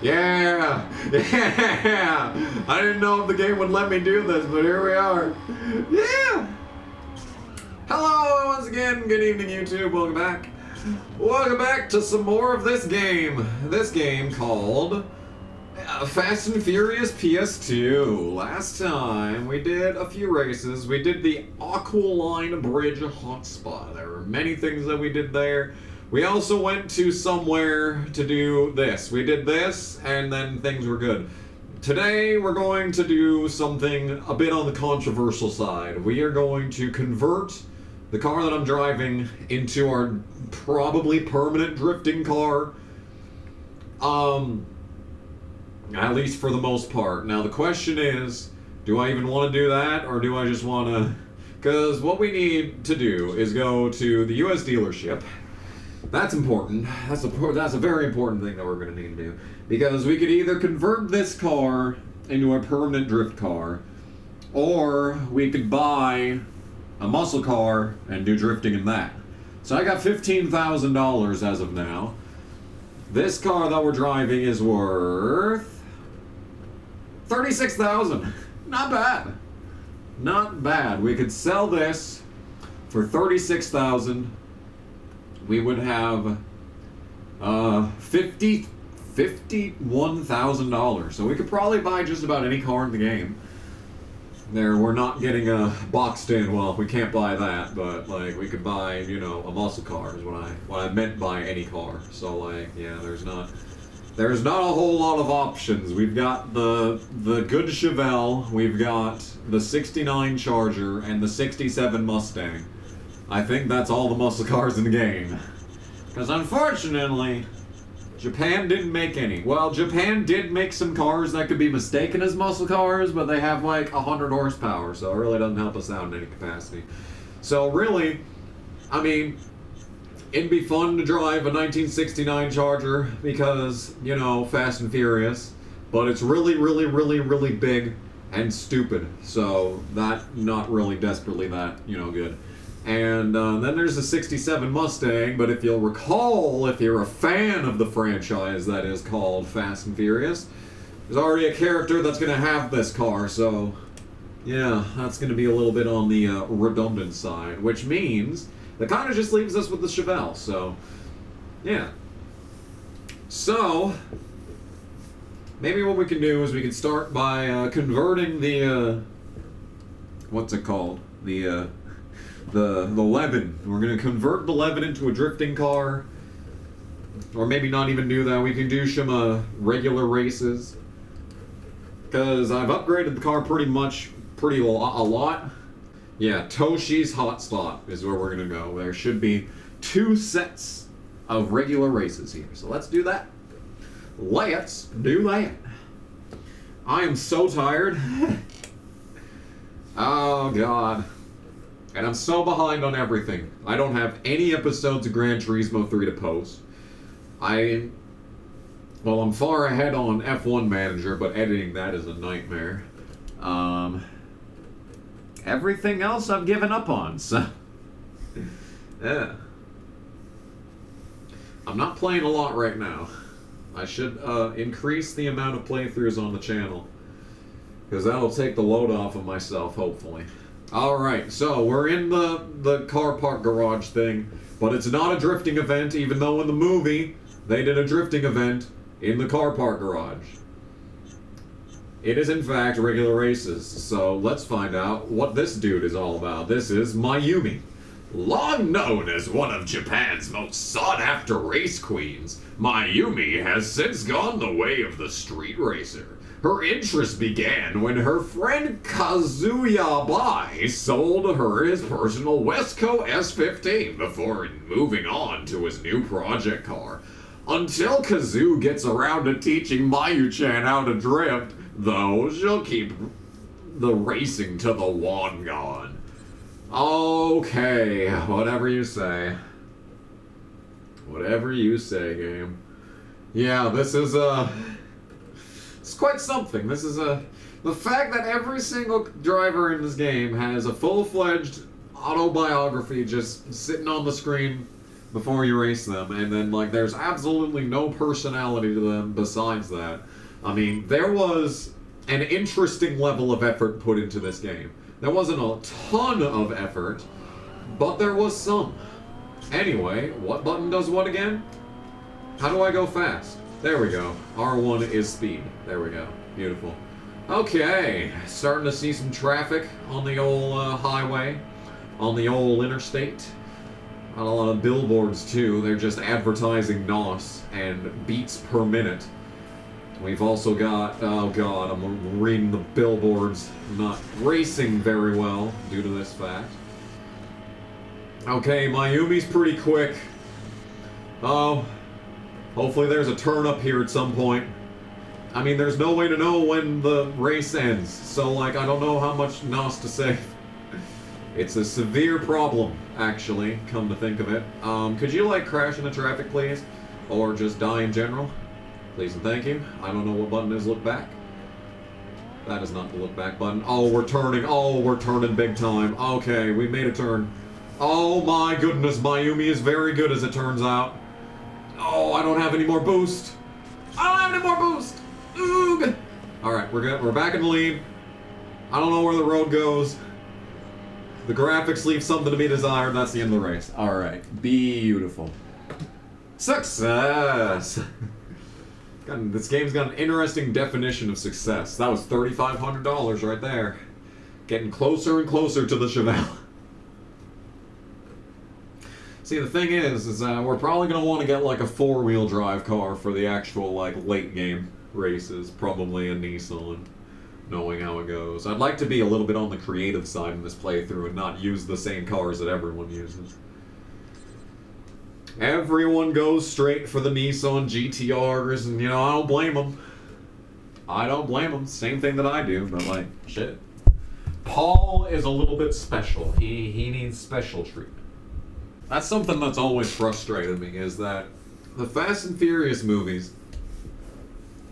Yeah! Yeah! I didn't know if the game would let me do this, but here we are. Yeah! Hello once again, good evening YouTube, welcome back. Welcome back to some more of this game. This game called Fast and Furious PS2. Last time we did a few races. We did the Aqualine Bridge hotspot. There were many things that we did there. We also went to somewhere to do this. We did this, and then things were good. Today, we're going to do something a bit on the controversial side. We are going to convert the car that I'm driving into our probably permanent drifting car. At least for the most part. Now, the question is, do I even want to do that, or do I just want to... Because what we need to do is go to the US dealership. That's important. That's a very important thing that we're going to need to do. Because we could either convert this car into a permanent drift car, or we could buy a muscle car and do drifting in that. So I got $15,000 as of now. This car that we're driving is worth $36,000. Not bad. Not bad. We could sell this for $36,000. We would have $51,000. So we could probably buy just about any car in the game. There, we're not getting a boxed in. Well, we can't buy that, but like we could buy, you know, a muscle car is what I meant by any car. So like, yeah, there's not a whole lot of options. We've got the good Chevelle, we've got the '69 Charger, and the '67 Mustang. I think that's all the muscle cars in the game. Because unfortunately, Japan didn't make any. Well, Japan did make some cars that could be mistaken as muscle cars, but they have like 100 horsepower, so it really doesn't help us out in any capacity. So really, I mean, it'd be fun to drive a 1969 Charger because, you know, Fast and Furious, but it's really, really, really, really big and stupid. So that not really desperately that, you know, good. And then there's the '67 Mustang, but if you'll recall, if you're a fan of the franchise that is called Fast and Furious, there's already a character that's going to have this car, so yeah, that's going to be a little bit on the redundant side, which means that kind of just leaves us with the Chevelle, so yeah. So, maybe what we can do is we can start by converting the, what's it called? The Levin. We're going to convert the Levin into a drifting car. Or maybe not even do that. We can do some regular races. Because I've upgraded the car pretty a lot. Yeah, Toshi's Hotspot is where we're going to go. There should be 2 sets of regular races here. So let's do that. Let's do that. I am so tired. Oh, God. And I'm so behind on everything. I don't have any episodes of Gran Turismo 3 to post. I'm far ahead on F1 Manager, but editing that is a nightmare. Everything else I've given up on, so... yeah. I'm not playing a lot right now. I should increase the amount of playthroughs on the channel, because that'll take the load off of myself, hopefully. Alright, so we're in the car park garage thing, but it's not a drifting event, even though in the movie they did a drifting event in the car park garage. It is in fact regular races, so let's find out what this dude is all about. This is Mayumi. Long known as one of Japan's most sought-after race queens, Mayumi has since gone the way of the street racer. Her interest began when her friend Kazuya Bai sold her his personal Wesco S15 before moving on to his new project car. Until Kazu gets around to teaching Mayu-chan how to drift, though, she'll keep the racing to the long gone. Okay, whatever you say. Whatever you say, game. Yeah, this is, it's quite something. This is the fact that every single driver in this game has a full-fledged autobiography just sitting on the screen before you race them, and then, like, there's absolutely no personality to them besides that. I mean, there was an interesting level of effort put into this game. There wasn't a ton of effort, but there was some. Anyway, what button does what again? How do I go fast? There we go. R1 is speed. There we go. Beautiful. Okay, starting to see some traffic on the old highway, on the old interstate. Got a lot of billboards too. They're just advertising NOS and beats per minute. We've also got, oh god, I'm reading the billboards, not racing very well due to this fact. Okay, Mayumi's pretty quick. Oh, hopefully there's a turn up here at some point. I mean, there's no way to know when the race ends, so, like, I don't know how much NOS to save. It's a severe problem, actually, come to think of it. Could you, like, crash into traffic, please? Or just die in general? Please and thank you. I don't know what button is look back. That is not the look back button. Oh, we're turning. Oh, we're turning big time. Okay, we made a turn. Oh my goodness, Mayumi is very good as it turns out. Oh, I don't have any more boost. I don't have any more boost. Oog. Alright, we're good. We're back in the lead. I don't know where the road goes. The graphics leave something to be desired. That's the end of the race. Alright, beautiful. Success! This game's got an interesting definition of success. That was $3,500 right there. Getting closer and closer to the Chevelle. See, the thing is we're probably going to want to get like a four-wheel drive car for the actual like late game races. Probably a Nissan, knowing how it goes. I'd like to be a little bit on the creative side in this playthrough and not use the same cars that everyone uses. Everyone goes straight for the Nissan GTRs, and, you know, I don't blame them. I don't blame them. Same thing that I do, but, like, shit. Paul is a little bit special. He needs special treatment. That's something that's always frustrated me, is that the Fast and Furious movies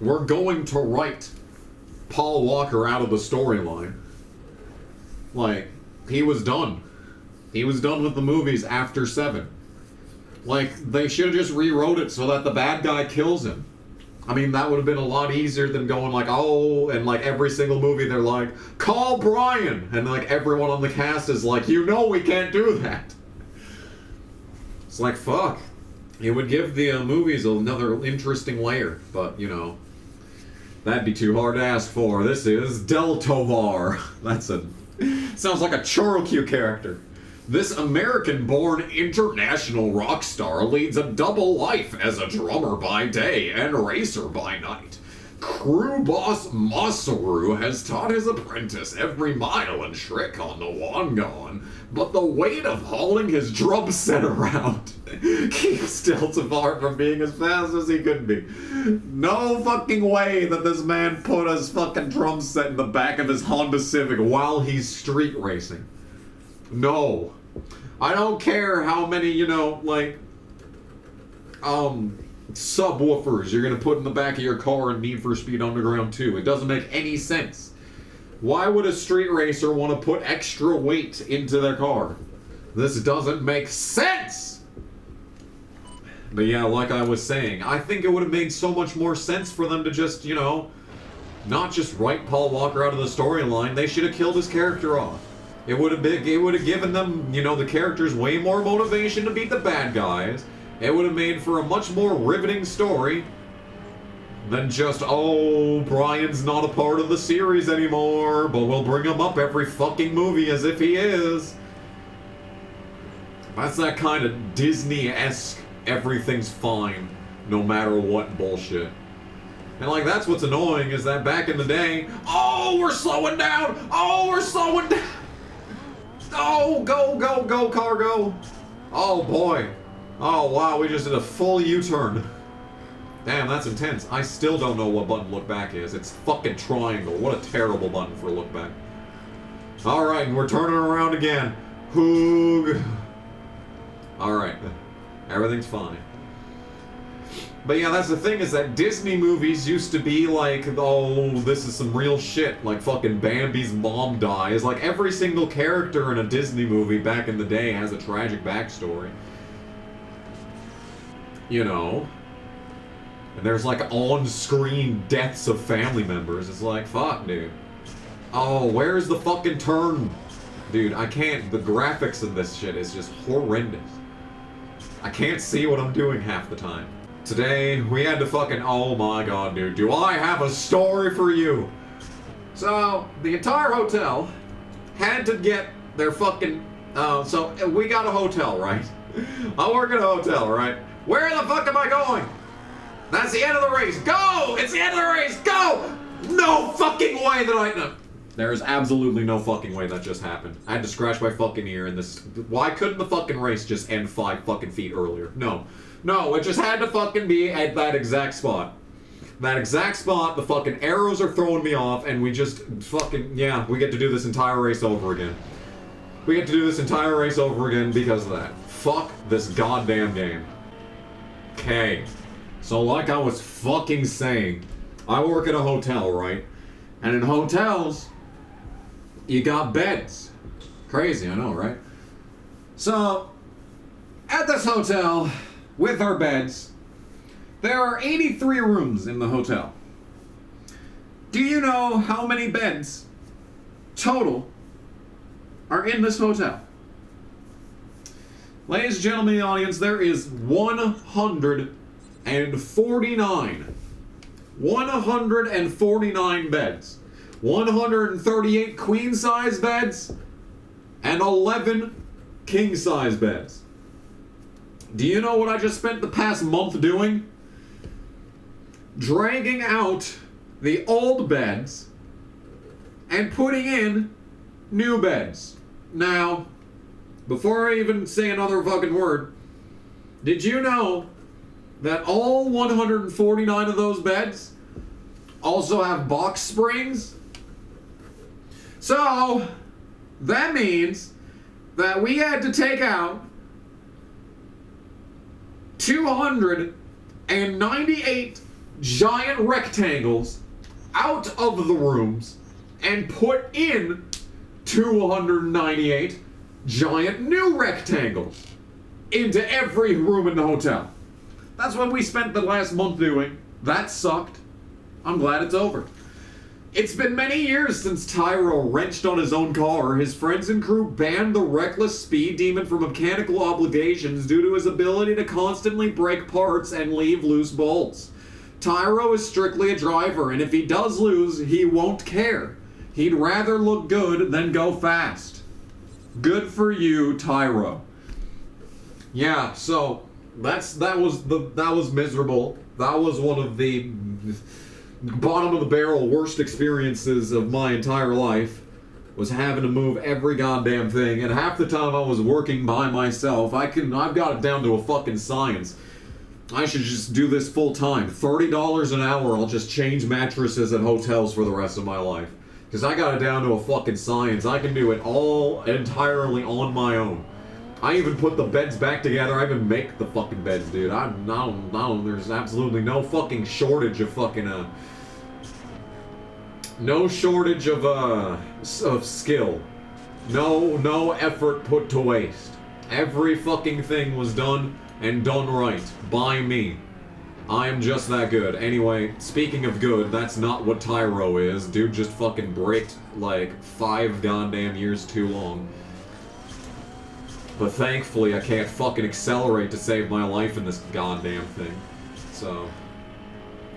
were going to write Paul Walker out of the storyline. Like, he was done. He was done with the movies after 7. Like, they should have just rewrote it so that the bad guy kills him. I mean, that would have been a lot easier than going like, oh, and like every single movie they're like, call Brian! And like everyone on the cast is like, you know we can't do that. It's like, fuck. It would give the movies another interesting layer, but, you know, that'd be too hard to ask for. This is Del Tovar. That's a... sounds like a Chorokyu character. This American-born international rock star leads a double life as a drummer by day and racer by night. Crew boss Masaru has taught his apprentice every mile and trick on the Wangon, but the weight of hauling his drum set around keeps Del Tovar from being as fast as he could be. No fucking way that this man put his fucking drum set in the back of his Honda Civic while he's street racing. No. I don't care how many, you know, like, subwoofers you're gonna put in the back of your car in Need for Speed Underground 2. It doesn't make any sense. Why would a street racer want to put extra weight into their car? This doesn't make sense! But yeah, like I was saying, I think it would have made so much more sense for them to just, you know, not just write Paul Walker out of the storyline. They should have killed his character off. It would have given them, you know, the characters way more motivation to beat the bad guys. It would have made for a much more riveting story than just, oh, Brian's not a part of the series anymore, but we'll bring him up every fucking movie as if he is. That's that kind of Disney-esque, everything's fine, no matter what bullshit. And, like, that's what's annoying, is that back in the day, oh, we're slowing down! Oh, we're slowing down! Oh, go, go, go, car, go! Oh, boy. Oh, wow, we just did a full U-turn. Damn, that's intense. I still don't know what button look back is. It's fucking triangle. What a terrible button for look back. Alright, we're turning around again. Hoog. Alright. Everything's fine. But yeah, that's the thing, is that Disney movies used to be like, oh, this is some real shit. Like fucking Bambi's mom dies. Like every single character in a Disney movie back in the day has a tragic backstory. you know, and there's like on-screen deaths of family members. It's like, fuck, dude. Oh, where's the fucking turn? Dude, I can't. The graphics of this shit is just horrendous. I can't see what I'm doing half the time. Today, we had to fucking, oh my god, dude, do I have a story for you? So, the entire hotel had to get their fucking, so we got a hotel, right? I work at a hotel, right? Where the fuck am I going? That's the end of the race. Go! It's the end of the race. Go! No fucking way that I... No. There is absolutely no fucking way that just happened. I had to scratch my fucking ear in this... Why couldn't the fucking race just end 5 fucking feet earlier? No. No, it just had to fucking be at that exact spot. That exact spot, the fucking arrows are throwing me off, and we just fucking... Yeah, we get to do this entire race over again. We get to do this entire race over again because of that. Fuck this goddamn game. Okay. So like I was fucking saying, I work at a hotel, right? And in hotels, you got beds. Crazy, I know, right? So, at this hotel, with our beds, there are 83 rooms in the hotel. Do you know how many beds total are in this hotel? Ladies and gentlemen in the audience, there is 149. 149 beds. 138 queen-size beds and 11 king-size beds. Do you know what I just spent the past month doing? Dragging out the old beds and putting in new beds. Now, before I even say another fucking word, did you know that all 149 of those beds also have box springs? So, that means that we had to take out 298 giant rectangles out of the rooms and put in 298 giant new rectangles into every room in the hotel. That's what we spent the last month doing. That sucked. I'm glad it's over. It's been many years since Tyro wrenched on his own car. His friends and crew banned the reckless speed demon from mechanical obligations due to his ability to constantly break parts and leave loose bolts. Tyro is strictly a driver, and if he does lose, he won't care. He'd rather look good than go fast. Good for you, Tyro. Yeah, so that was miserable. That was one of the bottom of the barrel worst experiences of my entire life, was having to move every goddamn thing, and half the time I was working by myself. I've got it down to a fucking science. I should just do this full time. $30 an hour, I'll just change mattresses at hotels for the rest of my life. Because I got it down to a fucking science. I can do it all entirely on my own. I even put the beds back together. I even make the fucking beds, dude. There's absolutely no fucking shortage of fucking, no shortage of skill. No effort put to waste. Every fucking thing was done and done right by me. I am just that good. Anyway, speaking of good, that's not what Tyro is. Dude just fucking braked like 5 goddamn years too long. But thankfully I can't fucking accelerate to save my life in this goddamn thing. So,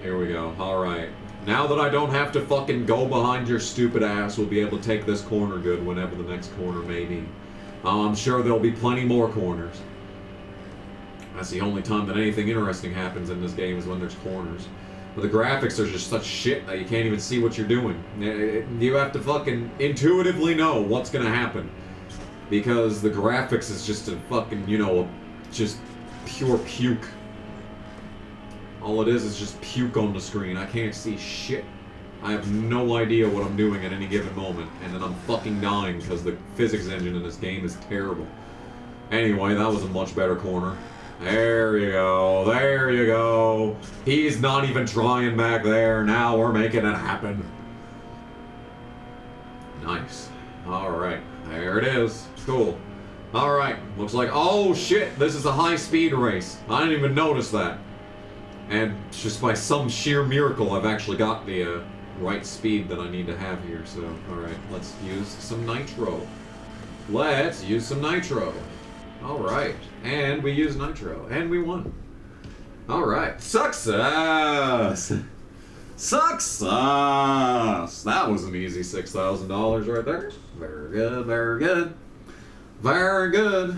here we go. Alright. Now that I don't have to fucking go behind your stupid ass, we'll be able to take this corner good whenever the next corner may be. I'm sure there'll be plenty more corners. That's the only time that anything interesting happens in this game, is when there's corners. But the graphics are just such shit that you can't even see what you're doing. You have to fucking intuitively know what's gonna happen. Because the graphics is just a fucking, you know, just pure puke. All it is just puke on the screen. I can't see shit. I have no idea what I'm doing at any given moment. And then I'm fucking dying because the physics engine in this game is terrible. Anyway, that was a much better corner. There you go. There you go. He's not even trying back there. Now we're making it happen. Nice. Alright. There it is. Cool. Alright, looks like, oh shit, this is a high-speed race. I didn't even notice that. And just by some sheer miracle, I've actually got the right speed that I need to have here. So, alright, let's use some nitro. Let's use some nitro. Alright, and we used nitro, and we won. Alright, success! Success! That was an easy $6,000 right there. Very good, very good. Very good.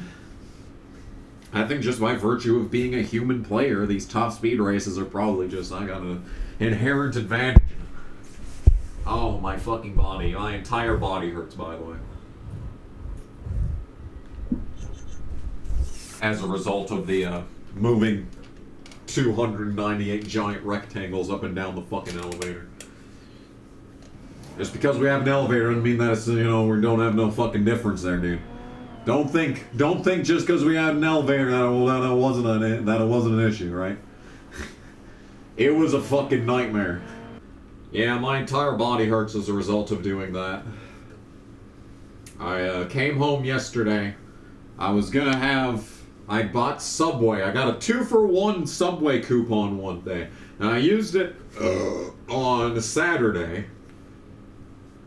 I think just by virtue of being a human player, these top speed races are probably just, I got an inherent advantage. Oh, my fucking body. My entire body hurts, by the way. As a result of the moving 298 giant rectangles up and down the fucking elevator. Just because we have an elevator doesn't mean that it's, you know, we don't have no fucking difference there, dude. Don't think just because we had an elevator that it wasn't an issue, right? It was a fucking nightmare. Yeah, my entire body hurts as a result of doing that. I came home yesterday. I bought Subway. I got a 2-for-1 Subway coupon one day. And I used it on Saturday.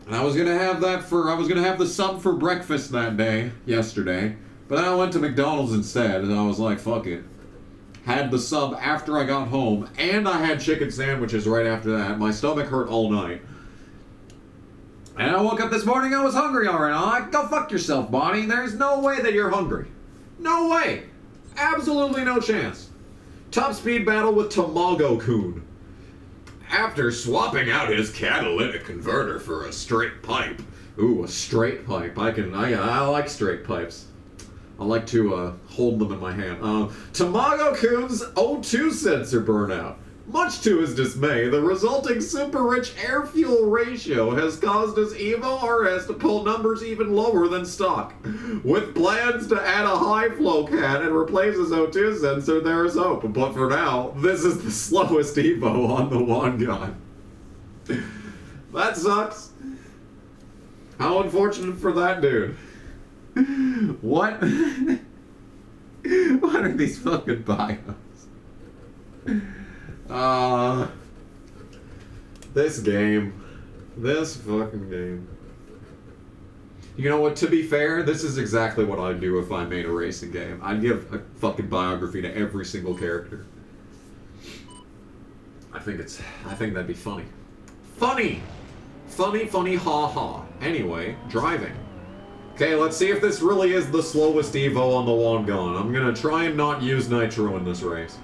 And I was gonna have the sub for breakfast that day, yesterday. But then I went to McDonald's instead, and I was like, fuck it. Had the sub after I got home, and I had chicken sandwiches right after that. My stomach hurt all night. And I woke up this morning, I was hungry already. I'm like, go fuck yourself, Bonnie. There's no way that you're hungry. No way. Absolutely no chance. Top speed battle with Tamago-kun. After swapping out his catalytic converter for a straight pipe. Ooh, a straight pipe. I like straight pipes. I like to hold them in my hand. Tamago-kun's O2 sensor burnout. Much to his dismay, the resulting super-rich air-fuel ratio has caused his Evo RS to pull numbers even lower than stock. With plans to add a high-flow can and replace his O2 sensor, there is hope. But for now, this is the slowest Evo on the one gun. That sucks. How unfortunate for that dude. What? What are these fucking bios? This fucking game. You know what, to be fair, this is exactly what I'd do if I made a racing game. I'd give a fucking biography to every single character. I think that'd be funny. Funny! Funny, ha ha. Anyway, driving. Okay, let's see if this really is the slowest Evo on the one gun. I'm gonna try and not use nitro in this race.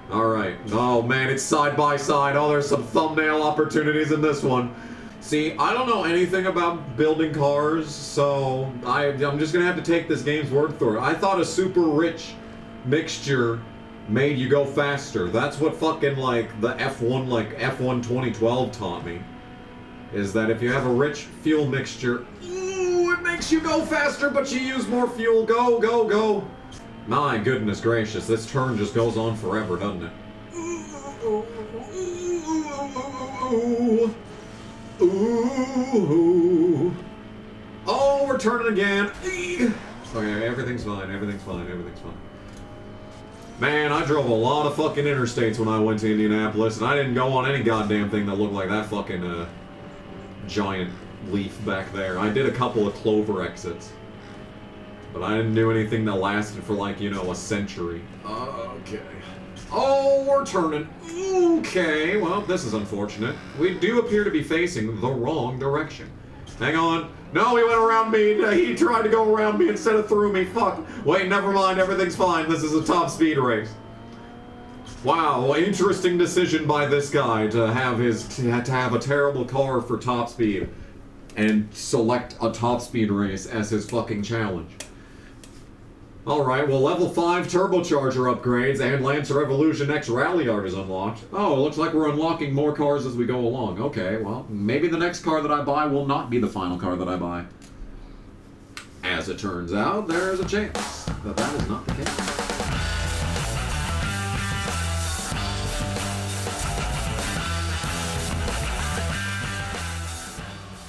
Alright. Oh man, it's side by side. Oh, there's some thumbnail opportunities in this one. See, I don't know anything about building cars, so I'm just gonna have to take this game's word for it. I thought a super rich mixture made you go faster. That's what fucking, like, the F1 2012 taught me. Is that if you have a rich fuel mixture, ooh, it makes you go faster, but you use more fuel. Go, go, go. My goodness gracious, this turn just goes on forever, doesn't it? Ooh. Oh, we're turning again. Okay, everything's fine, everything's fine, everything's fine. Man, I drove a lot of fucking interstates when I went to Indianapolis, and I didn't go on any goddamn thing that looked like that fucking giant leaf back there. I did a couple of clover exits. But I didn't do anything that lasted for, like, you know, a century. Okay. Oh, we're turning. Okay, well, this is unfortunate. We do appear to be facing the wrong direction. Hang on. No, he went around me. He tried to go around me instead of through me. Fuck. Wait, never mind. Everything's fine. This is a top speed race. Wow, interesting decision by this guy to have a terrible car for top speed and select a top speed race as his fucking challenge. Alright, well, level 5 turbocharger upgrades and Lancer Evolution X Rallyart is unlocked. Oh, it looks like we're unlocking more cars as we go along. Okay, well, maybe the next car that I buy will not be the final car that I buy. As it turns out, there is a chance that that is not the case.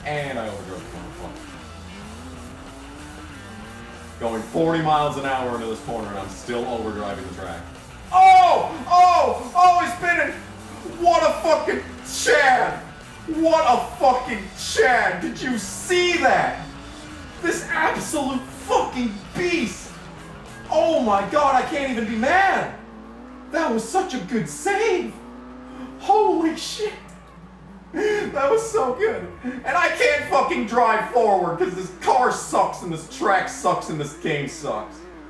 And I overdrove the corner. Going 40 miles an hour into this corner, and I'm still overdriving the track. Oh, he's spinning. What a fucking Chad. What a fucking Chad. Did you see that? This absolute fucking beast. Oh my god, I can't even be mad. That was such a good save. Holy shit. That was so good. And I can't fucking drive forward because this car sucks and this track sucks and this game sucks.